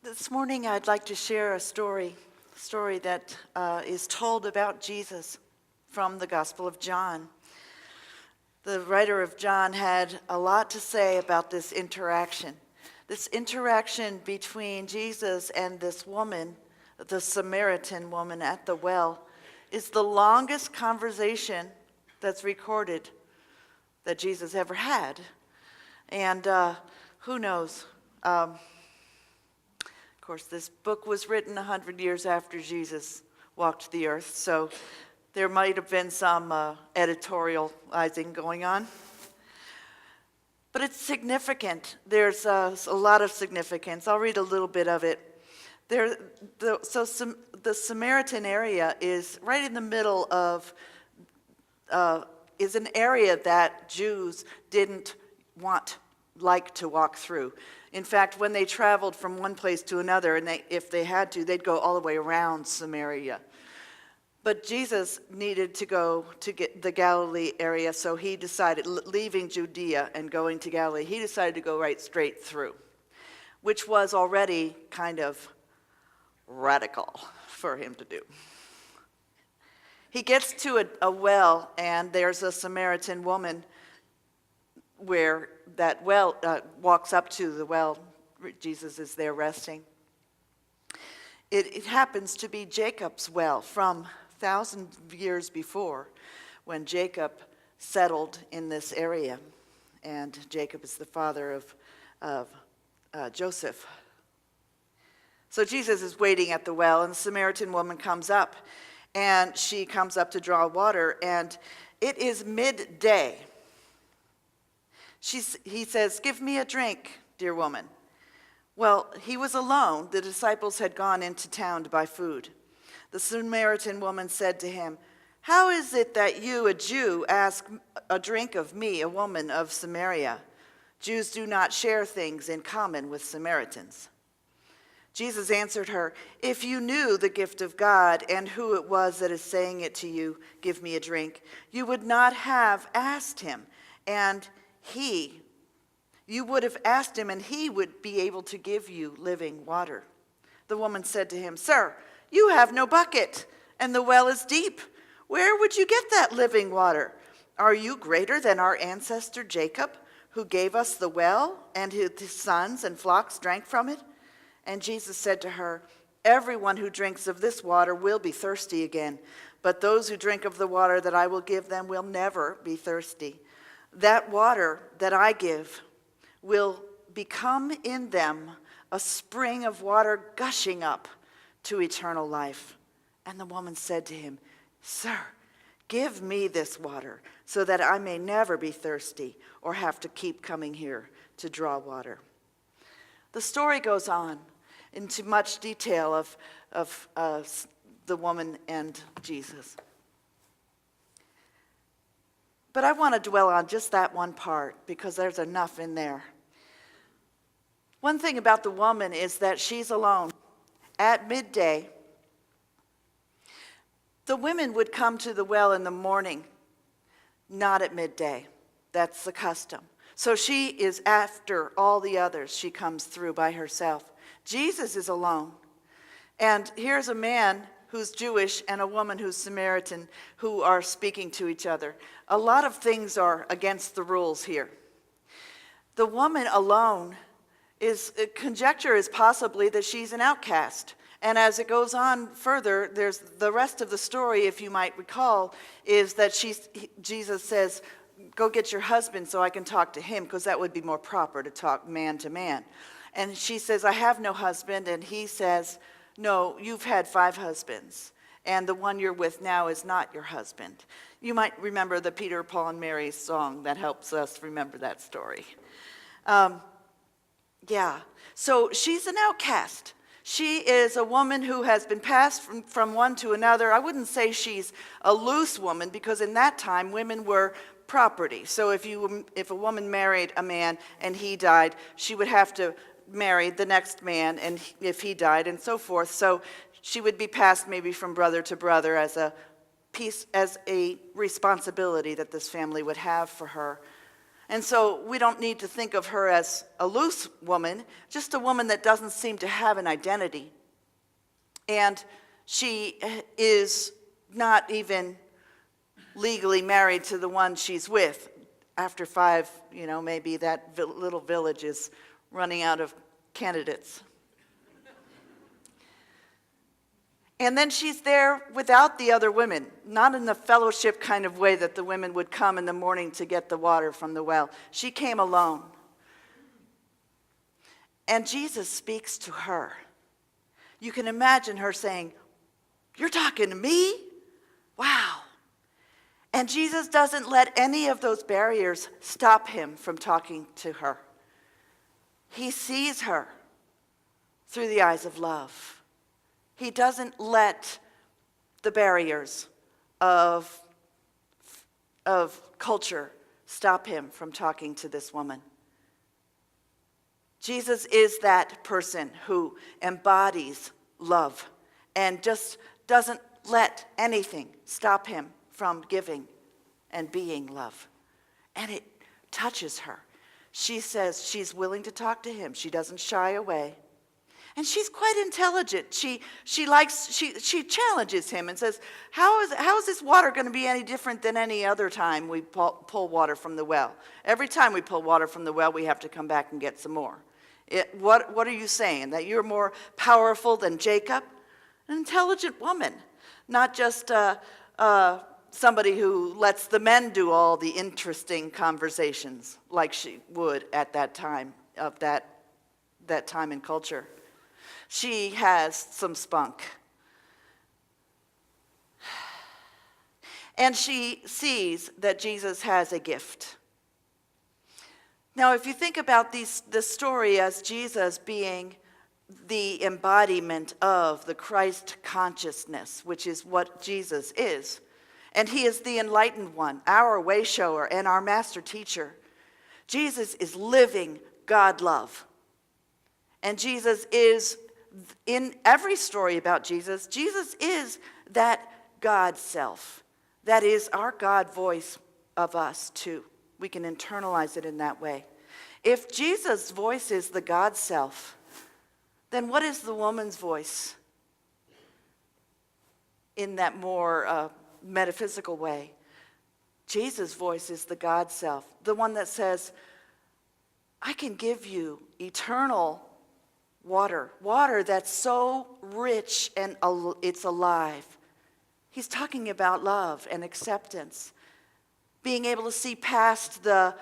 This morning I'd like to share a story that is told about Jesus from the Gospel of John. The writer of John had a lot to say about this interaction between Jesus and this woman, the Samaritan woman at the well, is the longest conversation that's recorded that Jesus ever had. And who knows? Of course, this book was written 100 years after Jesus walked the earth, so there might have been some editorializing going on. But it's significant. There's a lot of significance. I'll read a little bit of it. The Samaritan area is right in the middle of, is an area that Jews didn't like to walk through. In fact, when they traveled from one place to another, and if they had to, they'd go all the way around Samaria. But Jesus needed to go to get the Galilee area, so he decided, leaving Judea and going to Galilee, he decided to go right straight through, which was already kind of radical for him to do. He gets to a well, and there's a Samaritan woman where that well walks up to the well. Jesus is there resting. It happens to be Jacob's well from 1,000 years before, when Jacob settled in this area, and Jacob is the father of Joseph. So Jesus is waiting at the well, and the Samaritan woman comes up, and she comes up to draw water, and it is midday. He says, "Give me a drink, dear woman." Well, he was alone. The disciples had gone into town to buy food. The Samaritan woman said to him, "How is it that you, a Jew, ask a drink of me, a woman of Samaria? Jews do not share things in common with Samaritans." Jesus answered her, "If you knew the gift of God and who it was that is saying it to you, 'Give me a drink,' you would not have asked him, and you would have asked him, and he would be able to give you living water." The woman said to him, "Sir, you have no bucket, and the well is deep. Where would you get that living water? Are you greater than our ancestor Jacob, who gave us the well, and his sons and flocks drank from it?" And Jesus said to her, "Everyone who drinks of this water will be thirsty again, but those who drink of the water that I will give them will never be thirsty. That water that I give will become in them a spring of water gushing up to eternal life." And the woman said to him, "Sir, give me this water so that I may never be thirsty or have to keep coming here to draw water." The story goes on into much detail of the woman and Jesus. But I want to dwell on just that one part because there's enough in there. One thing about the woman is that she's alone. At midday, the women would come to the well in the morning, not at midday. That's the custom. So she is after all the others. She comes through by herself. Jesus is alone. And here's a man who's Jewish and a woman who's Samaritan who are speaking to each other. A lot of things are against the rules here. The woman alone conjecture is possibly that she's an outcast. And as it goes on further, there's the rest of the story, if you might recall, is that Jesus says, "Go get your husband so I can talk to him," because that would be more proper to talk man to man. And she says, "I have no husband." And he says, "No, you've had 5 husbands, and the one you're with now is not your husband." You might remember the Peter, Paul, and Mary song that helps us remember that story. So she's an outcast. She is a woman who has been passed from one to another. I wouldn't say she's a loose woman, because in that time, women were property. So if a woman married a man and he died, she would have to marry the next man, and if he died, and so forth. So she would be passed maybe from brother to brother as a responsibility that this family would have for her. And so we don't need to think of her as a loose woman, just a woman that doesn't seem to have an identity. And she is not even legally married to the one she's with. After 5, maybe that little village is running out of candidates. And then she's there without the other women, not in the fellowship kind of way that the women would come in the morning to get the water from the well. She came alone. And Jesus speaks to her. You can imagine her saying, "You're talking to me? Wow." And Jesus doesn't let any of those barriers stop him from talking to her. He sees her through the eyes of love. He doesn't let the barriers of culture stop him from talking to this woman. Jesus is that person who embodies love and just doesn't let anything stop him from giving and being love. And it touches her. She says she's willing to talk to him. She doesn't shy away. And she's quite intelligent. She challenges him and says, how is this water going to be any different than any other time we pull water from the well? Every time we pull water from the well, we have to come back and get some more. What are you saying? That you're more powerful than Jacob? An intelligent woman, not just somebody who lets the men do all the interesting conversations like she would at that time of that time in culture. She has some spunk. And she sees that Jesus has a gift. Now, if you think about this story as Jesus being the embodiment of the Christ consciousness, which is what Jesus is, and he is the enlightened one, our way shower and our master teacher. Jesus is living God love. And Jesus is, in every story about Jesus, Jesus is that God self. That is our God voice of us too. We can internalize it in that way. If Jesus' voice is the God self, then what is the woman's voice in that more metaphysical way? Jesus' voice is the God self, the one that says, I can give you eternal water that's so rich and it's alive. He's talking about love and acceptance, being able to see past the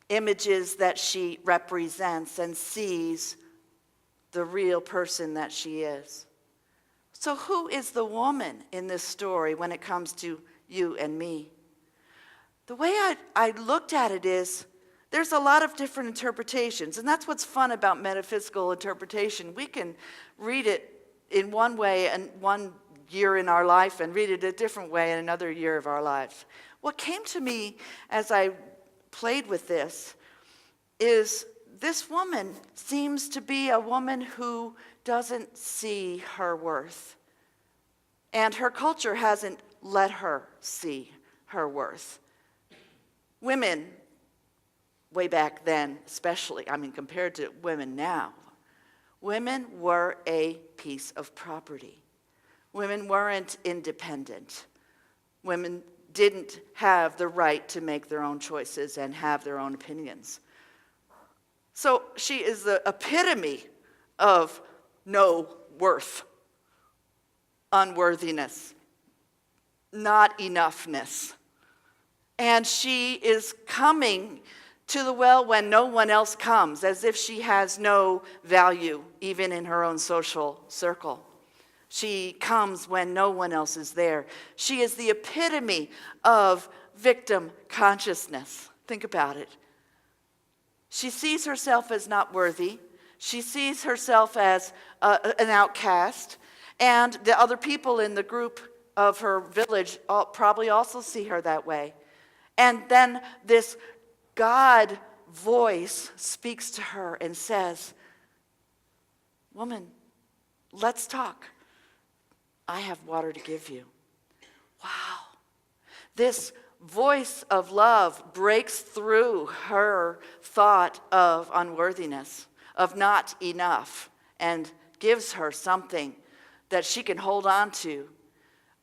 images that she represents and sees the real person that she is. So who is the woman in this story when it comes to you and me? The way I looked at it is, there's a lot of different interpretations, and that's what's fun about metaphysical interpretation. We can read it in one way and one year in our life and read it a different way in another year of our lives. What came to me as I played with this is this woman seems to be a woman who doesn't see her worth. And her culture hasn't let her see her worth. Women, way back then especially, compared to women now, women were a piece of property. Women weren't independent. Women didn't have the right to make their own choices and have their own opinions. So she is the epitome of no worth, unworthiness, not enoughness. And she is coming to the well when no one else comes, as if she has no value, even in her own social circle. She comes when no one else is there. She is the epitome of victim consciousness. Think about it. She sees herself as not worthy. She sees herself as an outcast. And the other people in the group of her village probably also see her that way. And then this God voice speaks to her and says, "Woman, let's talk. I have water to give you." Wow. This voice of love breaks through her thought of unworthiness, of not enough, and gives her something that she can hold on to,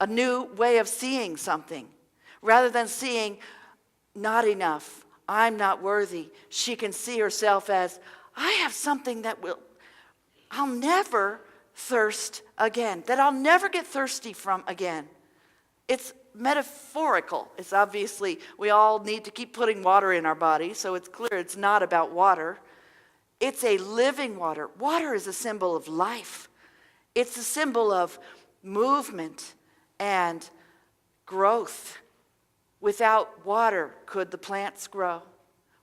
a new way of seeing something. Rather than seeing not enough, I'm not worthy, she can see herself as, I have something that I'll never thirst again, that I'll never get thirsty from again. It's metaphorical. It's obviously, we all need to keep putting water in our body, so it's clear it's not about water. It's a living water. Water is a symbol of life. It's a symbol of movement and growth. Without water, could the plants grow?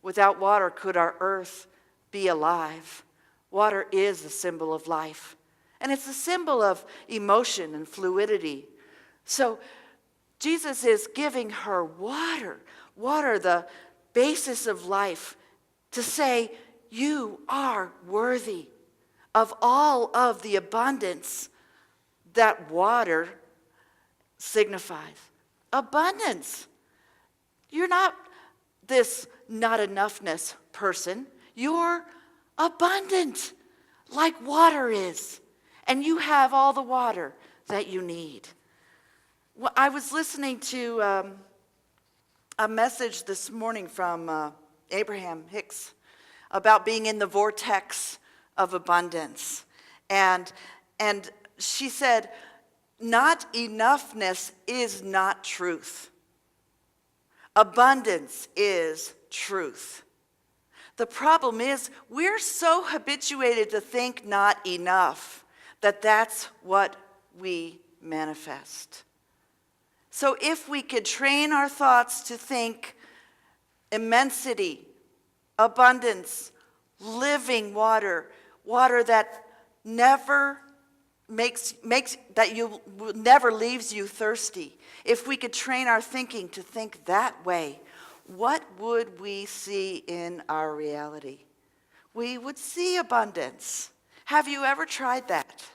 Without water, could our earth be alive? Water is a symbol of life. And it's a symbol of emotion and fluidity. So Jesus is giving her water, the basis of life, to say, you are worthy of all of the abundance that water signifies. Abundance. You're not this not enoughness person. You're abundant, like water is. And you have all the water that you need. Well, I was listening to a message this morning from Abraham Hicks about being in the vortex of abundance. And she said, not enoughness is not truth. Abundance is truth. The problem is we're so habituated to think not enough that that's what we manifest. So if we could train our thoughts to think immensity, abundance, living water, water that never never leaves you thirsty. If we could train our thinking to think that way, what would we see in our reality? We would see abundance. Have you ever tried that?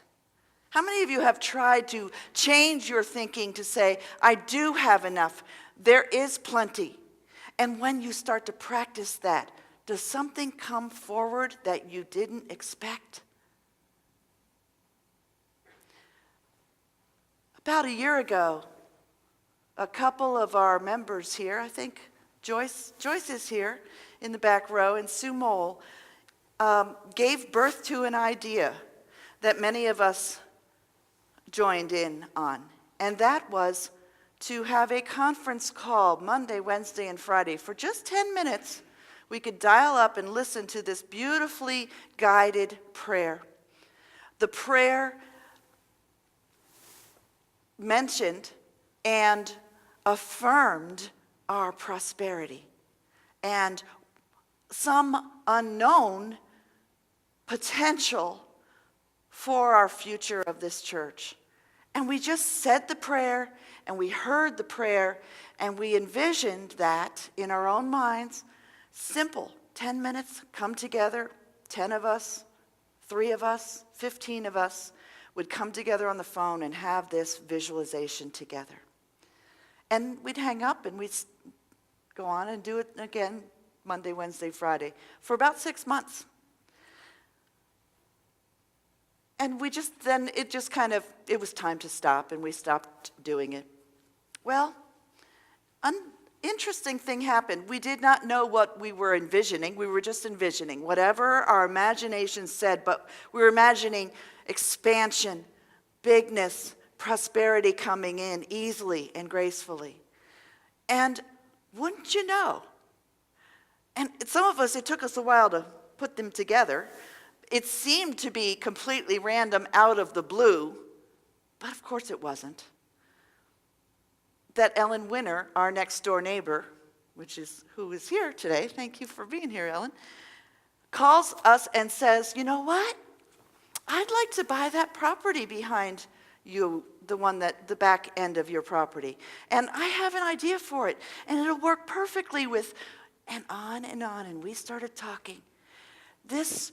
How many of you have tried to change your thinking to say, I do have enough, there is plenty? And when you start to practice that, does something come forward that you didn't expect? About a year ago, a couple of our members here, I think Joyce is here in the back row, and Sue Mole, gave birth to an idea that many of us joined in on. And that was to have a conference call Monday, Wednesday, and Friday. For just 10 minutes, we could dial up and listen to this beautifully guided prayer. The prayer mentioned and affirmed our prosperity and some unknown potential for our future of this church. And we just said the prayer, and we heard the prayer, and we envisioned that in our own minds. Simple, 10 minutes, come together, 10 of us, 3 of us, 15 of us would come together on the phone and have this visualization together. And we'd hang up and we'd go on and do it again Monday, Wednesday, Friday for about 6 months. And it was time to stop, and we stopped doing it. Well, an interesting thing happened. We did not know what we were envisioning. We were just envisioning whatever our imagination said, but we were imagining expansion, bigness, prosperity coming in easily and gracefully. And wouldn't you know? And some of us, it took us a while to put them together. It seemed to be completely random out of the blue, but of course it wasn't. That Ellen Winter, our next door neighbor, who is here today, thank you for being here, Ellen, calls us and says, you know what? I'd like to buy that property behind you, the back end of your property. And I have an idea for it, and it'll work perfectly with, and on, and we started talking. This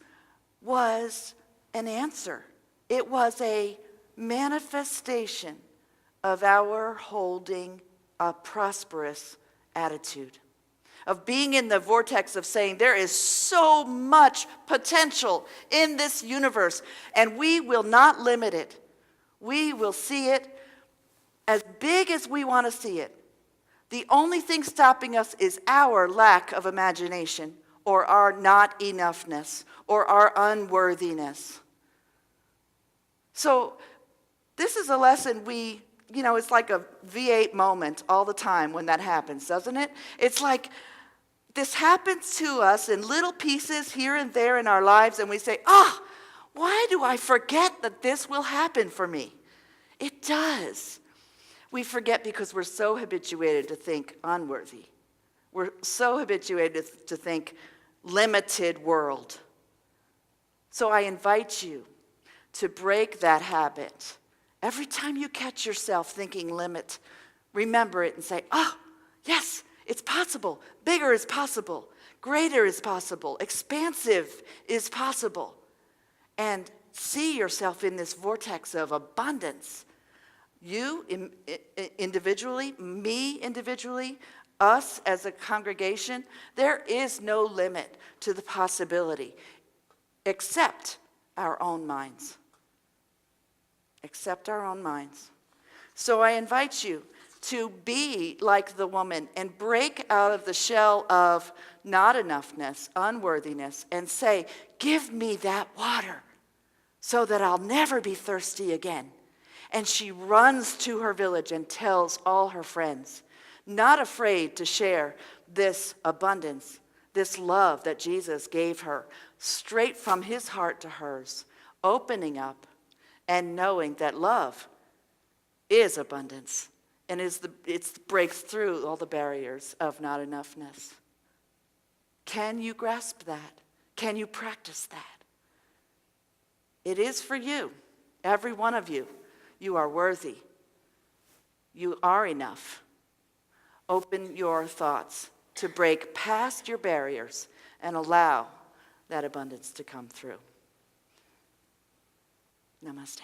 was an answer. It was a manifestation of our holding a prosperous attitude, of being in the vortex of saying there is so much potential in this universe, and we will not limit it. We will see it as big as we want to see it. The only thing stopping us is our lack of imagination, or our not enoughness, or our unworthiness. So this is a lesson it's like a V8 moment all the time when that happens, doesn't it? It's like this happens to us in little pieces here and there in our lives, and we say, why do I forget that this will happen for me? It does. We forget because we're so habituated to think unworthy. We're so habituated to think limited world. So I invite you to break that habit. Every time you catch yourself thinking limit, remember it and say, yes, it's possible. Bigger is possible. Greater is possible. Expansive is possible. And see yourself in this vortex of abundance. You individually, me individually, us as a congregation, there is no limit to the possibility except our own minds. Except our own minds. So I invite you to be like the woman and break out of the shell of not enoughness, unworthiness, and say, give me that water so that I'll never be thirsty again. And she runs to her village and tells all her friends, not afraid to share this abundance, this love that Jesus gave her, straight from his heart to hers, opening up and knowing that love is abundance and it breaks through all the barriers of not enoughness. Can you grasp that? Can you practice that? It is for you, every one of you. You are worthy. You are enough. Open your thoughts to break past your barriers and allow that abundance to come through. Namaste.